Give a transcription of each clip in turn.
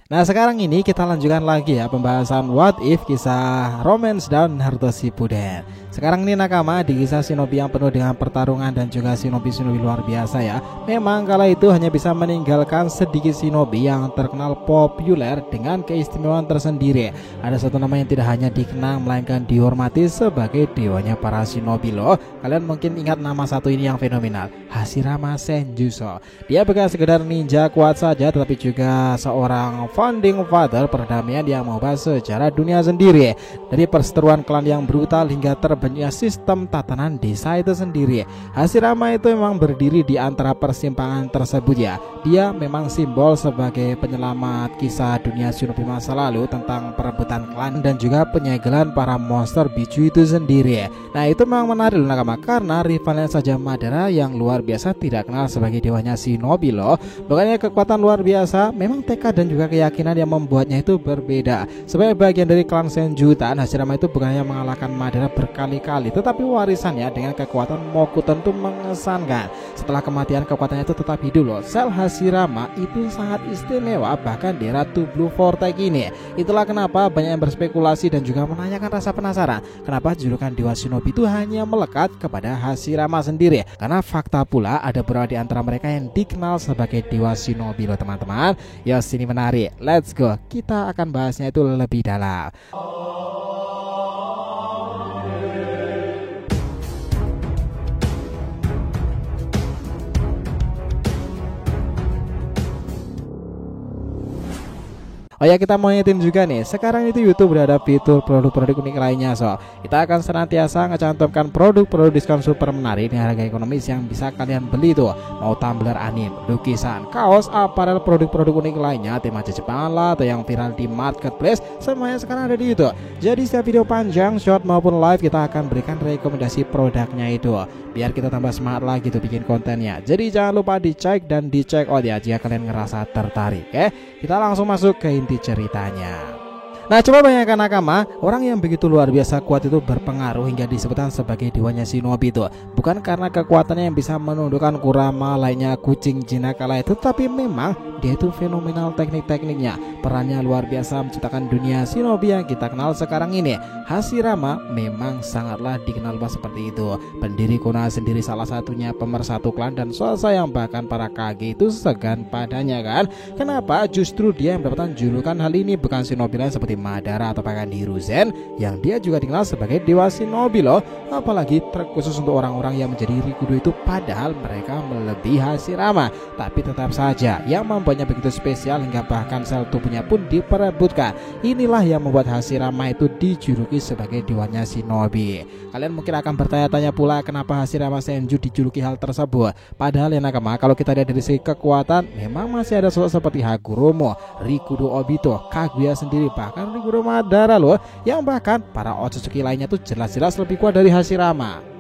Nah sekarang ini kita lanjutkan lagi ya pembahasan What If kisah romance dan Naruto Shippuden. Sekarang ini nakama di kisah shinobi yang penuh dengan pertarungan dan juga shinobi-shinobi luar biasa ya. Memang kala itu hanya bisa meninggalkan sedikit shinobi yang terkenal populer dengan keistimewaan tersendiri. Ada satu nama yang tidak hanya dikenang melainkan dihormati sebagai dewanya para shinobi loh. Kalian mungkin ingat nama satu ini yang fenomenal, Hashirama Senjutsu. Dia bukan sekedar ninja kuat saja tetapi juga seorang founding father perdamaian yang mengubah sejarah dunia sendiri. Dari perseteruan klan yang brutal hingga terbentuknya sistem tatanan desa itu sendiri, Hashirama itu memang berdiri di antara persimpangan tersebut ya. Dia memang simbol sebagai penyelamat kisah dunia shinobi masa lalu tentang perebutan klan dan juga penyegelan para monster biju itu sendiri. Nah itu memang menarik loh nakama, karena rivalnya saja Madara yang luar biasa tidak kenal sebagai dewanya shinobi loh. Bukannya kekuatan luar biasa, memang tekad dan juga keyakinan yang membuatnya itu berbeda. Sebagai bagian dari klan Senjutan, Hashirama itu bukannya mengalahkan Madara berkali-kali, tetapi warisannya dengan kekuatan Moku tentu mengesankan. Setelah kematian kekuatannya itu tetap hidup loh. Sel Hashirama itu sangat istimewa bahkan di era Blue Vortex ini. Itulah kenapa banyak yang berspekulasi dan juga menanyakan rasa penasaran kenapa julukan Dewa Shinobi itu hanya melekat kepada Hashirama sendiri. Karena fakta pula ada beberapa di antara mereka yang dikenal sebagai Dewa Shinobi loh teman-teman. Ya sini menarik, let's go, kita akan bahasnya itu lebih dalam. Oh ya, kita mau ingetin juga nih, sekarang itu YouTube udah ada fitur produk-produk unik lainnya. So kita akan senantiasa ngecantumkan produk-produk diskon super menarik dengan harga ekonomis yang bisa kalian beli tuh. Mau tumbler anime, lukisan, kaos, aparel, produk-produk unik lainnya, tema Jepang lah atau yang viral di marketplace, semuanya sekarang ada di YouTube. Jadi setiap video panjang, short maupun live kita akan berikan rekomendasi produknya itu, biar kita tambah semangat lagi tuh bikin kontennya. Jadi jangan lupa dicek dan dicek out ya jika kalian ngerasa tertarik. Oke, kita langsung masuk ke inti ceritanya. Nah coba bayangkan nakama, orang yang begitu luar biasa kuat itu berpengaruh hingga disebutkan sebagai dewanya shinobi itu bukan karena kekuatannya yang bisa menundukkan Kurama lainnya kucing jinak kala itu, tapi memang dia itu fenomenal teknik-tekniknya. Perannya luar biasa menciptakan dunia shinobi yang kita kenal sekarang ini. Hashirama memang sangatlah dikenal luas seperti itu. Pendiri Konoha sendiri salah satunya, pemersatu klan dan swasta yang bahkan para kage itu segan padanya kan. Kenapa justru dia yang mendapatkan julukan hal ini, bukan shinobi lain seperti Madara atau bahkan Hiruzen yang dia juga dikenal sebagai dewa shinobi loh. Apalagi terkhusus untuk orang-orang yang menjadi Rikudo itu, padahal mereka melebihi Hashirama, tapi tetap saja yang membuatnya begitu spesial hingga bahkan sel tubuhnya pun diperebutkan. Inilah yang membuat Hashirama itu dijuluki sebagai dewanya shinobi. Kalian mungkin akan bertanya-tanya pula kenapa Hashirama Senju dijuluki hal tersebut. Padahal ya nakama, kalau kita lihat dari segi kekuatan, memang masih ada sosok seperti Hagoromo, Rikudo Obito, Kaguya sendiri, bahkan Rikudo Madara loh, yang bahkan para Otsutsuki lainnya tuh jelas-jelas lebih kuat dari Hashirama.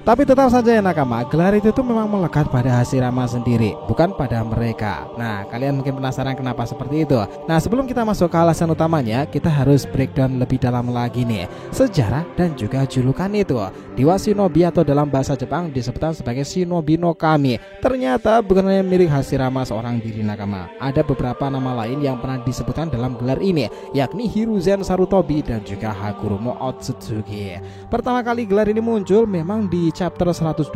Tapi tetap saja ya nakama, gelar itu tuh memang melekat pada Hashirama sendiri, bukan pada mereka. Nah kalian mungkin penasaran kenapa seperti itu. Nah sebelum kita masuk ke alasan utamanya, kita harus breakdown lebih dalam lagi nih sejarah dan juga julukan itu. Dewa shinobi atau dalam bahasa Jepang disebutkan sebagai shinobi no kami, ternyata bukan hanya milik Hashirama seorang diri nakama. Ada beberapa nama lain yang pernah disebutkan dalam gelar ini, yakni Hiruzen Sarutobi dan juga Hagoromo Otsutsuki. Pertama kali gelar ini muncul memang di chapter 121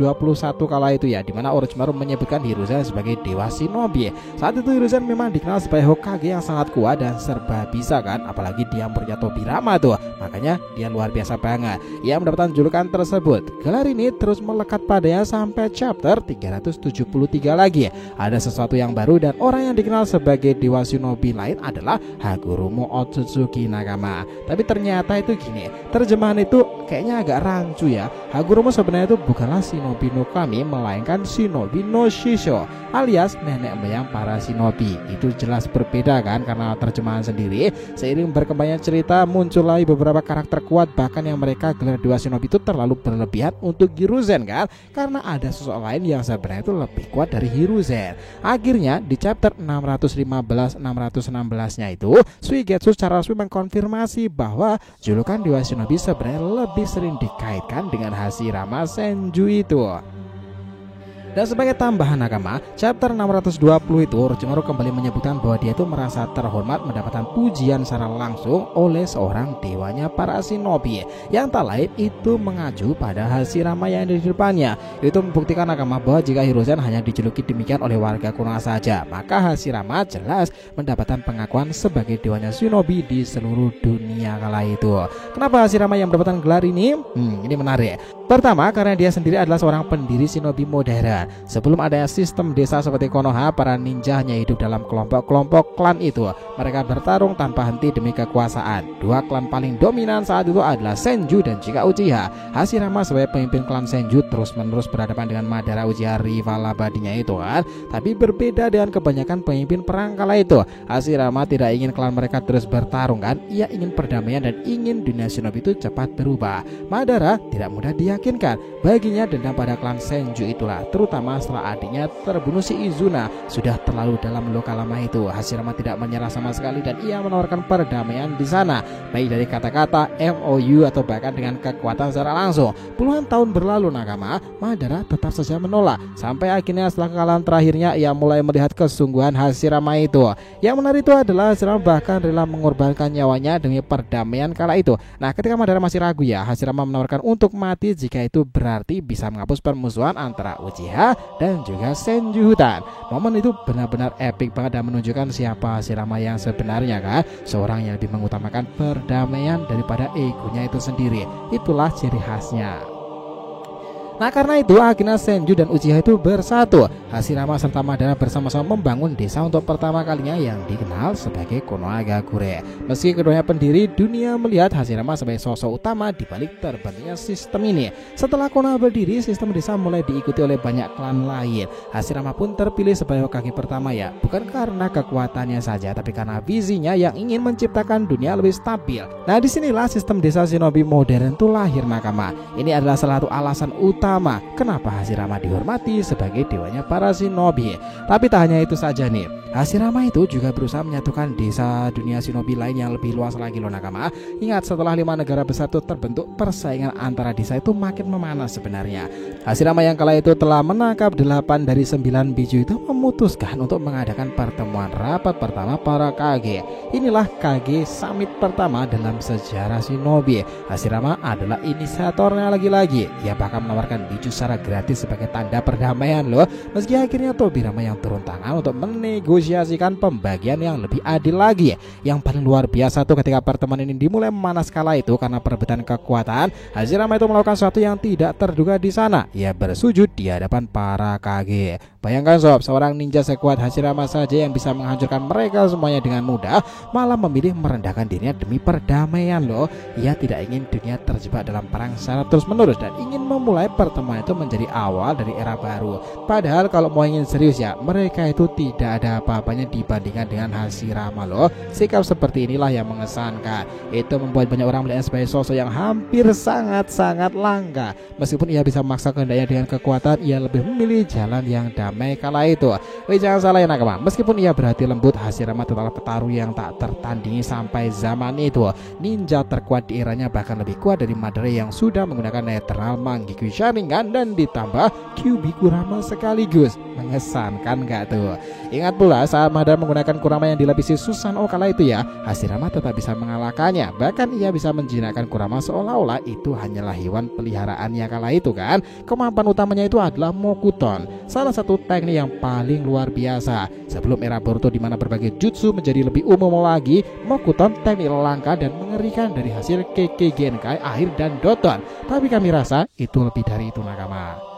kala itu ya, dimana Orochimaru menyebutkan Hiruzen sebagai dewa shinobi. Saat itu Hiruzen memang dikenal sebagai Hokage yang sangat kuat dan serba bisa kan, apalagi dia punya Tobirama tuh, makanya dia luar biasa banget. Ia mendapatkan julukan tersebut. Gelar ini terus melekat padanya sampai chapter 373 lagi. Ada sesuatu yang baru dan orang yang dikenal sebagai dewa shinobi lain adalah Hagoromo Otsutsuki nakama. Tapi ternyata itu gini, terjemahan itu kayaknya agak rancu ya. Hagoromo sebenarnya itu bukanlah shinobi no kami, melainkan shinobi no shisho, alias nenek moyang para shinobi. Itu jelas berbeda kan, karena terjemahan sendiri. Seiring berkembangnya cerita, muncul lagi beberapa karakter kuat, bahkan yang mereka gelar dewa shinobi itu terlalu berlebihan untuk Hiruzen kan, karena ada sosok lain yang sebenarnya itu lebih kuat dari Hiruzen. Akhirnya di chapter 615-616 nya itu Suigetsu secara resmi mengkonfirmasi bahwa julukan dewa shinobi sebenarnya lebih sering dikaitkan dengan Hashirama Senju itu. Dan sebagai tambahan nakama, chapter 620 itu Orochimaru kembali menyebutkan bahwa dia itu merasa terhormat mendapatkan pujian secara langsung oleh seorang dewanya para shinobi, yang tak lain itu mengacu pada Hashirama yang ada di depannya. Itu membuktikan nakama bahwa jika Hiruzen hanya dijuluki demikian oleh warga Konoha saja, maka Hashirama jelas mendapatkan pengakuan sebagai dewanya shinobi di seluruh dunia kala itu. Kenapa Hashirama yang mendapatkan gelar ini? Ini menarik. Pertama, karena dia sendiri adalah seorang pendiri shinobi modern. Sebelum adanya sistem desa seperti Konoha, para ninja hanya hidup dalam kelompok-kelompok klan itu. Mereka bertarung tanpa henti demi kekuasaan. Dua klan paling dominan saat itu adalah Senju dan juga Uchiha. Hashirama sebagai pemimpin klan Senju terus-menerus berhadapan dengan Madara Uchiha, rival abadinya itu kan. Tapi berbeda dengan kebanyakan pemimpin perang kala itu, Hashirama tidak ingin klan mereka terus bertarung kan. Ia ingin perdamaian dan ingin dunia shinobi itu cepat berubah. Madara tidak mudah diyakinkan. Baginya dendam pada klan Senju itulah, terutama setelah adiknya terbunuh si Izuna. Sudah terlalu dalam luka lama itu, Hashirama tidak menyerah sama sekali dan ia menawarkan perdamaian di sana, baik dari kata-kata, MOU atau bahkan dengan kekuatan secara langsung. Puluhan tahun berlalu nakama, Madara tetap saja menolak. Sampai akhirnya setelah kekalahan terakhirnya, ia mulai melihat kesungguhan Hashirama itu. Yang menarik itu adalah Hashirama bahkan rela mengorbankan nyawanya demi perdamaian kala itu. Nah, ketika Madara masih ragu ya, Hashirama menawarkan untuk mati jika itu berarti bisa menghapus permusuhan antara Uchiha dan juga Senju Hutan. Momen itu benar-benar epic banget dan menunjukkan siapa Hashirama yang sebenarnya kan. Seorang yang lebih mengutamakan perdamaian daripada egonya itu sendiri. Itulah ciri khasnya. Nah, karena itu akhirnya Senju dan Uchiha itu bersatu. Hashirama serta Madara bersama-sama membangun desa untuk pertama kalinya yang dikenal sebagai Konohagakure. Meski keduanya pendiri, dunia melihat Hashirama sebagai sosok utama di balik terbentuknya sistem ini. Setelah Konoha berdiri, sistem desa mulai diikuti oleh banyak klan lain. Hashirama pun terpilih sebagai Hokage pertama ya, bukan karena kekuatannya saja, tapi karena visinya yang ingin menciptakan dunia lebih stabil. Nah, disinilah sistem desa shinobi modern itu lahir nakama. Ini adalah salah satu alasan utama kenapa Hashirama dihormati sebagai dewanya para shinobi. Tapi tak hanya itu saja nih, Hashirama itu juga berusaha menyatukan desa dunia shinobi lain yang lebih luas lagi loh nakama. Ingat, setelah 5 negara besar itu terbentuk, persaingan antara desa itu makin memanas sebenarnya. Hashirama yang kala itu telah menangkap 8 dari 9 biju itu memutuskan untuk mengadakan pertemuan rapat pertama para Kage. Inilah Kage Summit pertama dalam sejarah shinobi. Hashirama adalah inisiatornya lagi-lagi. Ia bahkan menawarkan biju secara gratis sebagai tanda perdamaian loh. Meski akhirnya Tobirama yang turun tangan untuk menegosiasikan pembagian yang lebih adil lagi. Yang paling luar biasa tuh ketika pertemuan ini dimulai memanas kala itu karena perebutan kekuatan, Hashirama itu melakukan sesuatu yang tidak terduga di sana. Ia bersujud di hadapan para Kage. Bayangkan sob, seorang ninja sekuat Hashirama saja yang bisa menghancurkan mereka semuanya dengan mudah, malah memilih merendahkan dirinya demi perdamaian loh. Ia tidak ingin dunia terjebak dalam perang secara terus-menerus dan ingin memulai pertemuan itu menjadi awal dari era baru. Padahal kalau mau ingin serius ya, mereka itu tidak ada apa-apanya dibandingkan dengan Hashirama loh. Sikap seperti inilah yang mengesankan. Itu membuat banyak orang melihatnya sebagai sosok yang hampir sangat-sangat langka. Meskipun ia bisa memaksa kehendaknya dengan kekuatan, ia lebih memilih jalan yang damai kala itu. Jangan salah ya nakama, meskipun ia berhati lembut, Hashirama tetaplah petarung yang tak tertandingi sampai zaman itu. Ninja terkuat di eranya, bahkan lebih kuat dari Madara yang sudah menggunakan Eternal Mangekyou Sharingan dan ditambah Kyuubi Kurama sekaligus. Mengesankan gak tuh? Ingat pula saat Madara menggunakan Kurama yang dilapisi Susanoo kala itu ya, Hashirama tetap bisa mengalahkannya. Bahkan ia bisa menjinakkan Kurama seolah-olah itu hanyalah hewan peliharaannya kala itu kan. Kemampuan utamanya itu adalah Mokuton, salah satu teknik yang paling luar biasa. Sebelum era Boruto di mana berbagai jutsu menjadi lebih umum lagi, Mokuton teknik langka dan mengerikan dari hasil Kekkei Genkai akhir dan Doton. Tapi kami rasa itu lebih dari itu nakama.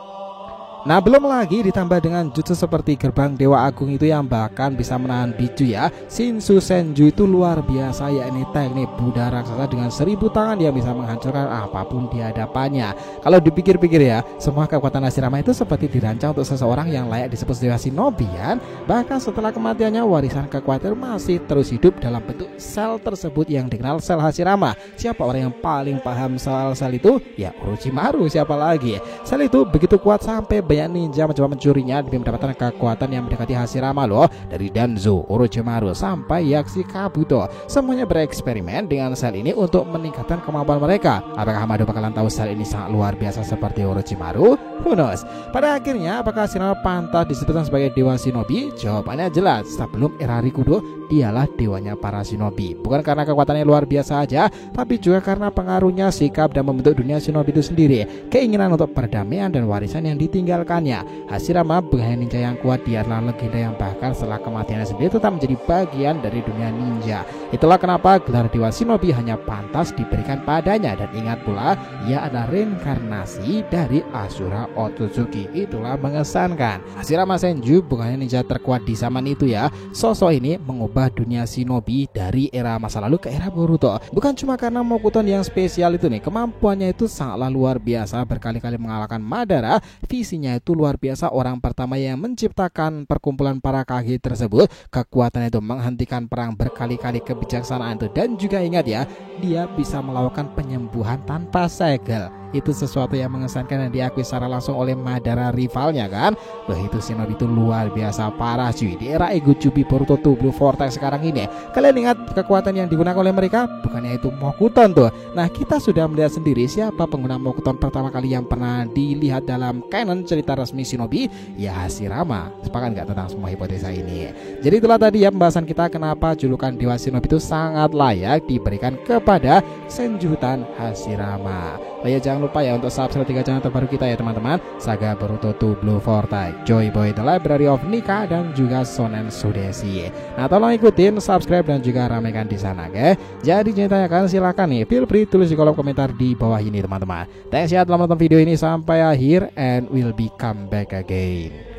Nah, belum lagi ditambah dengan jutsu seperti gerbang Dewa Agung itu yang bahkan bisa menahan biju ya. Shinsu Senju itu luar biasa, yakni teknik Buddha raksasa dengan 1000 tangan yang bisa menghancurkan apapun di hadapannya. Kalau dipikir-pikir ya, semua kekuatan Hashirama itu seperti dirancang untuk seseorang yang layak disebut dewa shinobi kan. Bahkan setelah kematiannya, warisan kekuatan masih terus hidup dalam bentuk sel tersebut yang dikenal sel Hashirama. Siapa orang yang paling paham soal sel itu? Ya Orochimaru, siapa lagi. Sel itu begitu kuat sampai banyak ninja mencoba mencurinya demi mendapatkan kekuatan yang mendekati Hashirama loh. Dari Danzo, Orochimaru sampai Yaksi Kabuto, semuanya bereksperimen dengan sel ini untuk meningkatkan kemampuan mereka. Apakah Hamado bakalan tahu sel ini sangat luar biasa seperti Orochimaru? Who knows? Pada akhirnya apakah Hashirama pantas disebutkan sebagai dewa shinobi? Jawabannya jelas, sebelum era Rikudo dialah dewanya para shinobi. Bukan karena kekuatannya luar biasa aja, tapi juga karena pengaruhnya, sikap, dan membentuk dunia shinobi itu sendiri. Keinginan untuk perdamaian dan warisan yang ditinggalkannya. Hashirama bukan ninja yang kuat, dia adalah legenda yang bahkan setelah kematiannya sendiri tetap menjadi bagian dari dunia ninja. Itulah kenapa gelar dewa shinobi hanya pantas diberikan padanya. Dan ingat pula, ia adalah reinkarnasi dari Asura Otsutsuki. Itulah mengesankan. Hashirama Senju bukannya ninja terkuat di zaman itu ya. Sosok ini mengubah dunia shinobi dari era masa lalu ke era Boruto. Bukan cuma karena Mokuton yang spesial itu nih, kemampuannya itu sangatlah luar biasa, berkali-kali mengalahkan Madara. Visinya itu luar biasa, orang pertama yang menciptakan perkumpulan para Kage tersebut. Kekuatannya itu menghentikan perang berkali-kali, kebijaksanaan itu, dan juga ingat ya, dia bisa melakukan penyembuhan tanpa segel. Itu sesuatu yang mengesankan dan diakui secara langsung oleh Madara rivalnya kan. Loh, itu shinobi itu luar biasa parah cuy. Di era Ego Jubi Boruto 2 Blue Vortex sekarang ini, kalian ingat kekuatan yang digunakan oleh mereka? Bukannya itu Mokuton tuh. Nah, kita sudah melihat sendiri siapa pengguna Mokuton pertama kali yang pernah dilihat dalam canon cerita resmi shinobi. Ya, Hashirama. Sepakat nggak tentang semua hipotesa ini? Jadi itulah tadi ya pembahasan kita kenapa julukan dewa shinobi itu sangat layak diberikan kepada Senjutan Hashirama. Oh ya, jangan lupa ya untuk subscribe 3 channel terbaru kita ya teman-teman. Saga Boruto 2 Blue Vortex, Joy Boy The Library of Nika, dan juga Shonen Sudesi. Nah, tolong ikutin, subscribe, dan juga ramaikan di sana, oke? Jadi ditanyakan silahkan nih, feel free tulis di kolom komentar di bawah ini teman-teman. Thanks ya telah menonton video ini sampai akhir, and we'll be come back again.